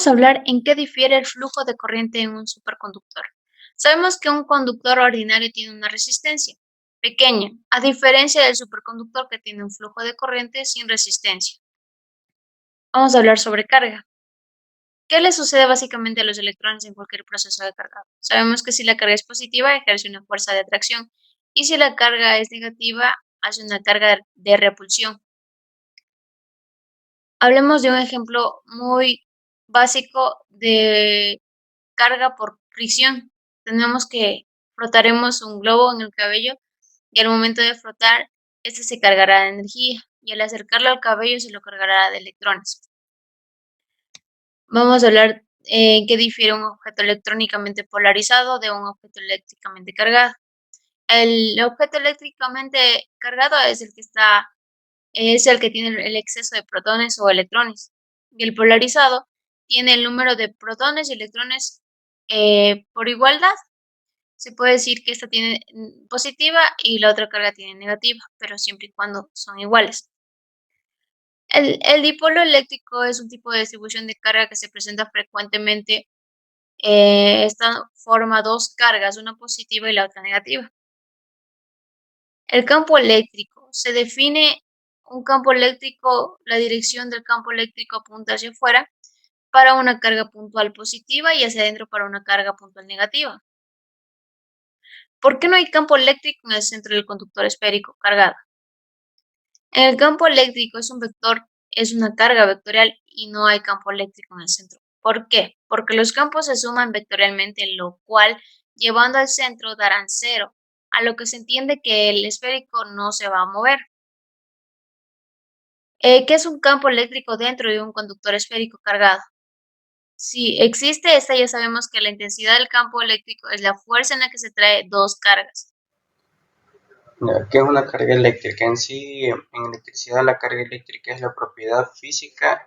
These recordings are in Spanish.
Vamos a hablar en qué difiere el flujo de corriente en un superconductor. Sabemos que un conductor ordinario tiene una resistencia pequeña, a diferencia del superconductor que tiene un flujo de corriente sin resistencia. Vamos a hablar sobre carga. ¿Qué le sucede básicamente a los electrones en cualquier proceso de cargado? Sabemos que si la carga es positiva, ejerce una fuerza de atracción, y si la carga es negativa, hace una carga de repulsión. Hablemos de un ejemplo muy básico de carga por fricción. Tenemos que frotaremos un globo en el cabello y al momento de frotar, este se cargará de energía y al acercarlo al cabello se lo cargará de electrones. Vamos a hablar en qué difiere un objeto electrónicamente polarizado de un objeto eléctricamente cargado. El objeto eléctricamente cargado es el que tiene el exceso de protones o electrones, y el polarizado tiene el número de protones y electrones por igualdad. Se puede decir que esta tiene positiva y la otra carga tiene negativa, pero siempre y cuando son iguales. El dipolo eléctrico es un tipo de distribución de carga que se presenta frecuentemente. Esta forma dos cargas, una positiva y la otra negativa. El campo eléctrico. Se define un campo eléctrico, la dirección del campo eléctrico apunta hacia afuera para una carga puntual positiva y hacia adentro para una carga puntual negativa. ¿Por qué no hay campo eléctrico en el centro del conductor esférico cargado? El campo eléctrico es un vector, es una carga vectorial y no hay campo eléctrico en el centro. ¿Por qué? Porque los campos se suman vectorialmente, lo cual, llevando al centro, darán cero, a lo que se entiende que el esférico no se va a mover. ¿Qué es un campo eléctrico dentro de un conductor esférico cargado? Si existe esta, ya sabemos que la intensidad del campo eléctrico es la fuerza en la que se trae dos cargas. ¿Qué es una carga eléctrica? En sí, en electricidad, la carga eléctrica es la propiedad física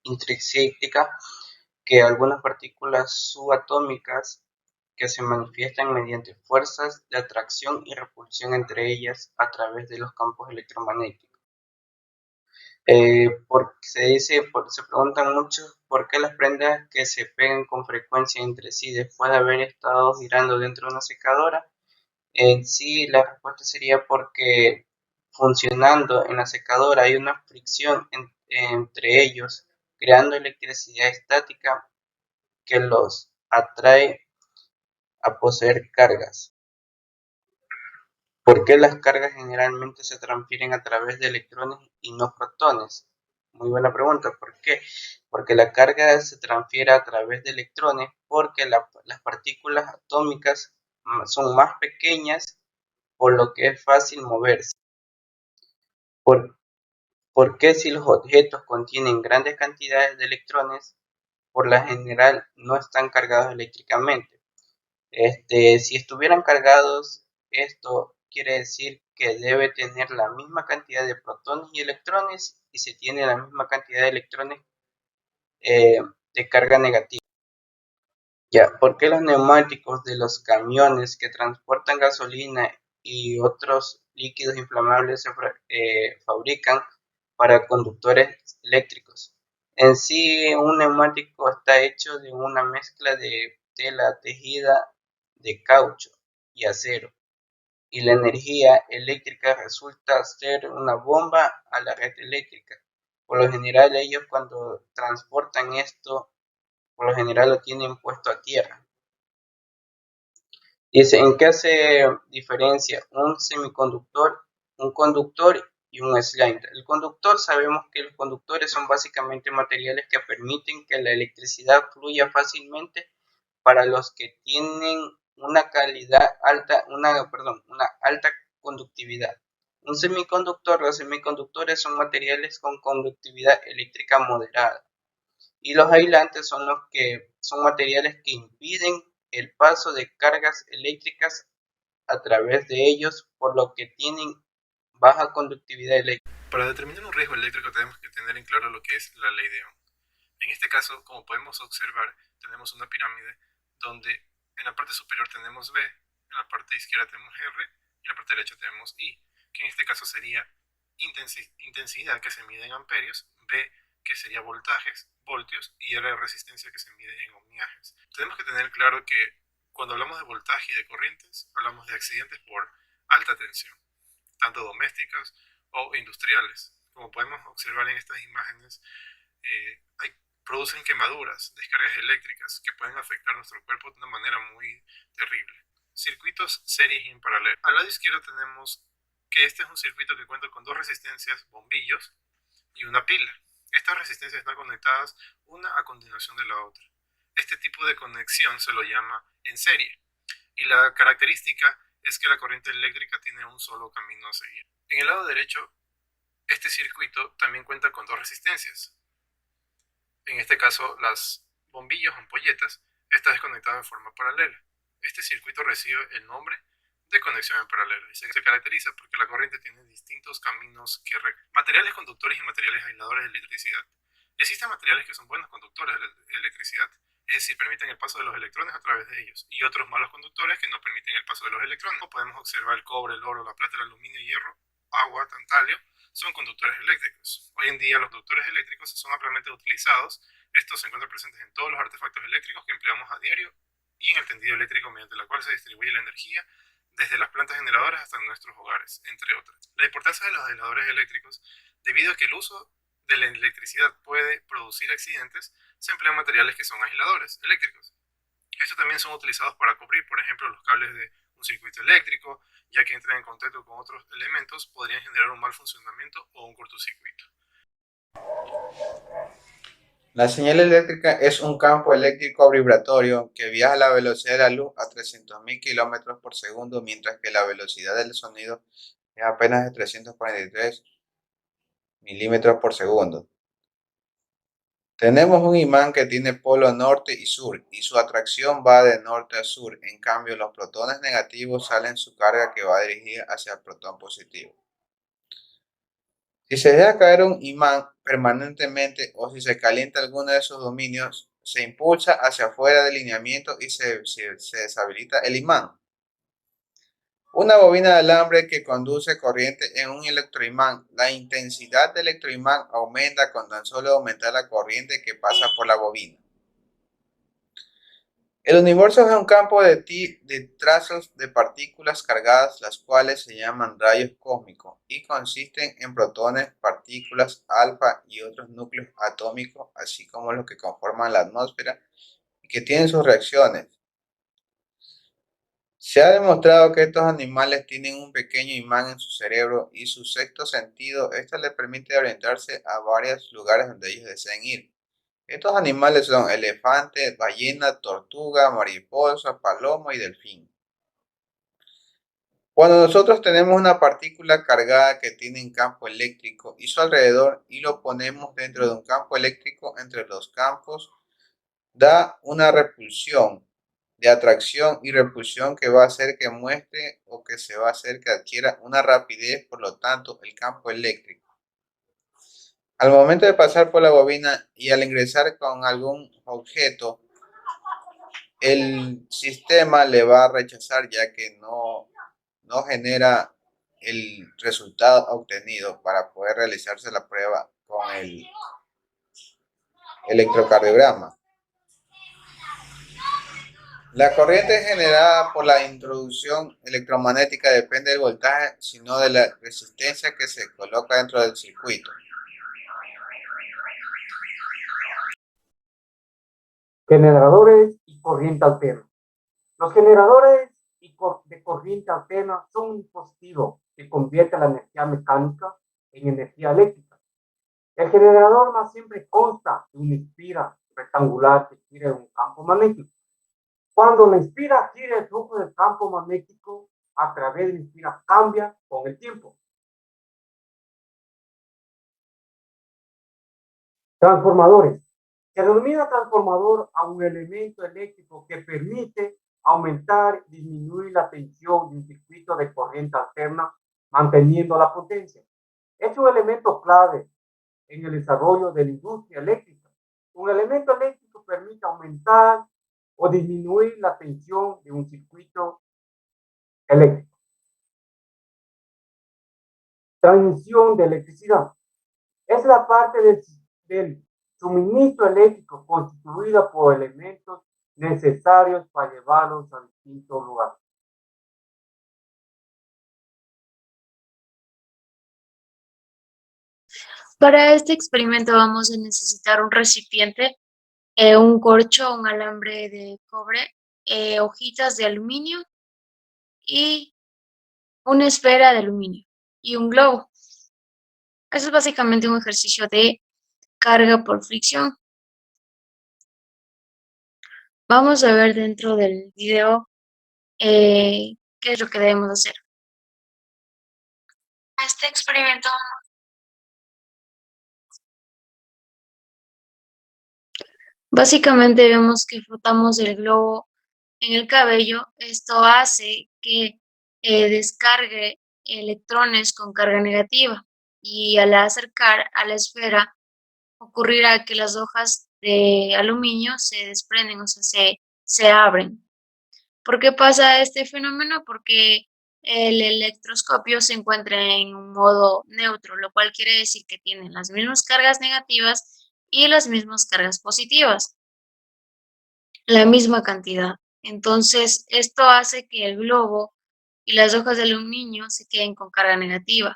intrínseca que algunas partículas subatómicas que se manifiestan mediante fuerzas de atracción y repulsión entre ellas a través de los campos electromagnéticos. Se preguntan muchos por qué las prendas que se pegan con frecuencia entre sí después de haber estado girando dentro de una secadora. En sí, la respuesta sería porque funcionando en la secadora hay una fricción entre ellos, creando electricidad estática que los atrae a poseer cargas. ¿Por qué las cargas generalmente se transfieren a través de electrones y no protones? Muy buena pregunta. ¿Por qué? Porque la carga se transfiere a través de electrones porque las partículas atómicas son más pequeñas, por lo que es fácil moverse. ¿Por qué si los objetos contienen grandes cantidades de electrones, por lo general no están cargados eléctricamente? Si estuvieran cargados, esto quiere decir que debe tener la misma cantidad de protones y electrones, y se tiene la misma cantidad de electrones de carga negativa. Ya, ¿por qué los neumáticos de los camiones que transportan gasolina y otros líquidos inflamables se fabrican para conductores eléctricos? En sí, un neumático está hecho de una mezcla de tela tejida de caucho y acero, y la energía eléctrica resulta ser una bomba a la red eléctrica. Por lo general, ellos cuando transportan esto, por lo general lo tienen puesto a tierra. Dice, ¿en qué hace diferencia un semiconductor, un conductor y un slide? El conductor, sabemos que los conductores son básicamente materiales que permiten que la electricidad fluya fácilmente para los que tienen una alta conductividad. Un semiconductor, los semiconductores son materiales con conductividad eléctrica moderada. Y los aislantes son los que son materiales que impiden el paso de cargas eléctricas a través de ellos, por lo que tienen baja conductividad eléctrica. Para determinar un riesgo eléctrico tenemos que tener en claro lo que es la ley de Ohm. En este caso, como podemos observar, tenemos una pirámide donde en la parte superior tenemos B, en la parte izquierda tenemos R y en la parte derecha tenemos I, que en este caso sería intensidad que se mide en amperios, B que sería voltajes voltios y R resistencia que se mide en ohmiajes. Tenemos que tener claro que cuando hablamos de voltaje y de corrientes, hablamos de accidentes por alta tensión, tanto domésticas o industriales. Como podemos observar en estas imágenes, producen quemaduras, descargas eléctricas que pueden afectar nuestro cuerpo de una manera muy terrible. Circuitos series y en paralelo. Al lado izquierdo tenemos que este es un circuito que cuenta con dos resistencias, bombillos, y una pila. Estas resistencias están conectadas una a continuación de la otra. Este tipo de conexión se lo llama en serie, y la característica es que la corriente eléctrica tiene un solo camino a seguir. En el lado derecho, este circuito también cuenta con dos resistencias. En este caso, las bombillas o ampolletas está desconectado en forma paralela. Este circuito recibe el nombre de conexión en paralelo y se caracteriza porque la corriente tiene distintos caminos que materiales conductores y materiales aisladores de electricidad. Existen materiales que son buenos conductores de electricidad, es decir, permiten el paso de los electrones a través de ellos, y otros malos conductores que no permiten el paso de los electrones. Como podemos observar, el cobre, el oro, la plata, el aluminio, hierro, agua, tantalio, son conductores eléctricos. Hoy en día los conductores eléctricos son ampliamente utilizados. Estos se encuentran presentes en todos los artefactos eléctricos que empleamos a diario y en el tendido eléctrico mediante el cual se distribuye la energía desde las plantas generadoras hasta nuestros hogares, entre otras. La importancia de los aisladores eléctricos, debido a que el uso de la electricidad puede producir accidentes, se emplean materiales que son aisladores eléctricos. Estos también son utilizados para cubrir, por ejemplo, los cables de un circuito eléctrico, ya que entran en contacto con otros elementos, podrían generar un mal funcionamiento o un cortocircuito. La señal eléctrica es un campo eléctrico vibratorio que viaja a la velocidad de la luz a 300.000 km por segundo, mientras que la velocidad del sonido es apenas de 343 milímetros por segundo. Tenemos un imán que tiene polo norte y sur, y su atracción va de norte a sur. En cambio, los protones negativos salen su carga que va dirigida hacia el protón positivo. Si se deja caer un imán permanentemente o si se calienta alguno de sus dominios, se impulsa hacia afuera del lineamiento y se deshabilita el imán. Una bobina de alambre que conduce corriente en un electroimán. La intensidad del electroimán aumenta con tan solo aumentar la corriente que pasa por la bobina. El universo es un campo de trazos de partículas cargadas, las cuales se llaman rayos cósmicos y consisten en protones, partículas alfa y otros núcleos atómicos, así como los que conforman la atmósfera y que tienen sus reacciones. Se ha demostrado que estos animales tienen un pequeño imán en su cerebro y su sexto sentido. Esto les permite orientarse a varios lugares donde ellos deseen ir. Estos animales son elefante, ballena, tortuga, mariposa, paloma y delfín. Cuando nosotros tenemos una partícula cargada que tiene un campo eléctrico y su alrededor y lo ponemos dentro de un campo eléctrico entre los campos, da una repulsión de atracción y repulsión que va a hacer que muestre o que se va a hacer que adquiera una rapidez, por lo tanto, el campo eléctrico. Al momento de pasar por la bobina y al ingresar con algún objeto, el sistema le va a rechazar ya que no genera el resultado obtenido para poder realizarse la prueba con el electrocardiograma. La corriente generada por la introducción electromagnética depende del voltaje, sino de la resistencia que se coloca dentro del circuito. Generadores y corriente alterna. Los generadores de corriente alterna son un dispositivo que convierte la energía mecánica en energía eléctrica. El generador más siempre consta de una espira rectangular que gira en un campo magnético. Cuando la espira gira, el flujo del campo magnético a través de la espira cambia con el tiempo. Transformadores. Se denomina transformador a un elemento eléctrico que permite aumentar y disminuir la tensión de un circuito de corriente alterna, manteniendo la potencia. Es un elemento clave en el desarrollo de la industria eléctrica. Un elemento eléctrico permite aumentar o disminuir la tensión de un circuito eléctrico. Transmisión de electricidad. Es la parte del suministro eléctrico constituida por elementos necesarios para llevarlos a distintos lugares. Para este experimento vamos a necesitar un recipiente, un corcho, un alambre de cobre, hojitas de aluminio y una esfera de aluminio y un globo. Eso es básicamente un ejercicio de carga por fricción. Vamos a ver dentro del video qué es lo que debemos hacer. Este experimento básicamente vemos que frotamos el globo en el cabello. Esto hace que descargue electrones con carga negativa y al acercar a la esfera ocurrirá que las hojas de aluminio se desprenden, o sea, se abren. ¿Por qué pasa este fenómeno? Porque el electroscopio se encuentra en un modo neutro, lo cual quiere decir que tiene las mismas cargas negativas y las mismas cargas positivas, la misma cantidad. Entonces, esto hace que el globo y las hojas de aluminio se queden con carga negativa.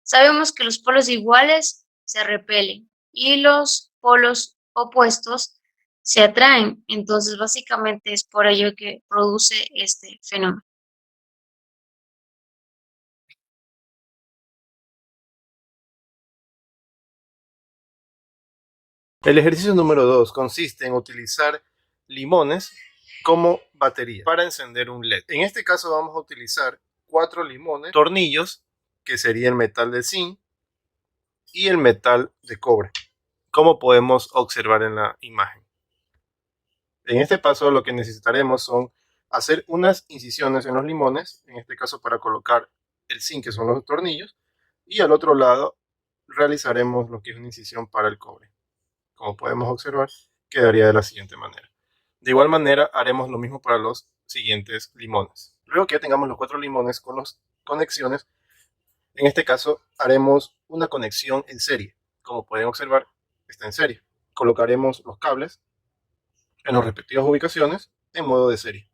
Sabemos que los polos iguales se repelen y los polos opuestos se atraen. Entonces, básicamente es por ello que produce este fenómeno. El ejercicio número 2 consiste en utilizar limones como batería para encender un LED. En este caso vamos a utilizar 4 limones, tornillos, que sería el metal de zinc, y el metal de cobre, como podemos observar en la imagen. En este paso lo que necesitaremos son hacer unas incisiones en los limones, en este caso para colocar el zinc, que son los tornillos, y al otro lado realizaremos lo que es una incisión para el cobre. Como podemos observar, quedaría de la siguiente manera. De igual manera, haremos lo mismo para los siguientes limones. Luego que ya tengamos los 4 limones con las conexiones, en este caso haremos una conexión en serie. Como pueden observar, está en serie. Colocaremos los cables en las respectivas ubicaciones en modo de serie.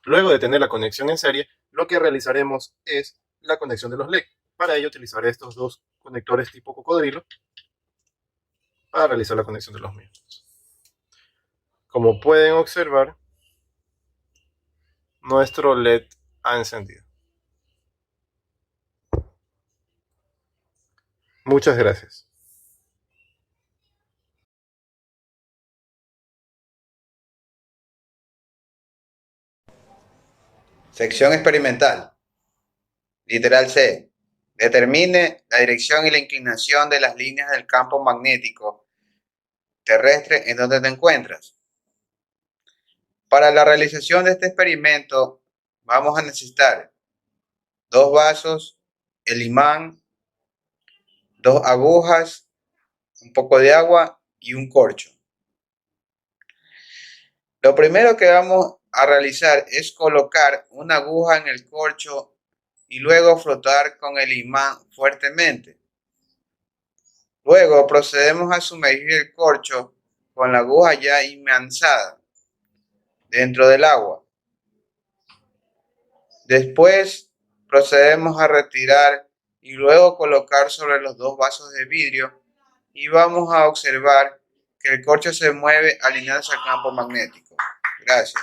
Luego de tener la conexión en serie, lo que realizaremos es la conexión de los LED. Para ello utilizaré estos dos conectores tipo cocodrilo para realizar la conexión de los mismos. Como pueden observar, nuestro LED ha encendido. Muchas gracias. Sección experimental. Literal C. Determine la dirección y la inclinación de las líneas del campo magnético terrestre en donde te encuentras. Para la realización de este experimento vamos a necesitar 2 vasos, el imán, 2 agujas, un poco de agua y un corcho. Lo primero que vamos a realizar es colocar una aguja en el corcho y luego frotar con el imán fuertemente. Luego procedemos a sumergir el corcho con la aguja ya imanzada dentro del agua. Después procedemos a retirar y luego colocar sobre los 2 vasos de vidrio y vamos a observar que el corcho se mueve alineándose al campo magnético. Gracias.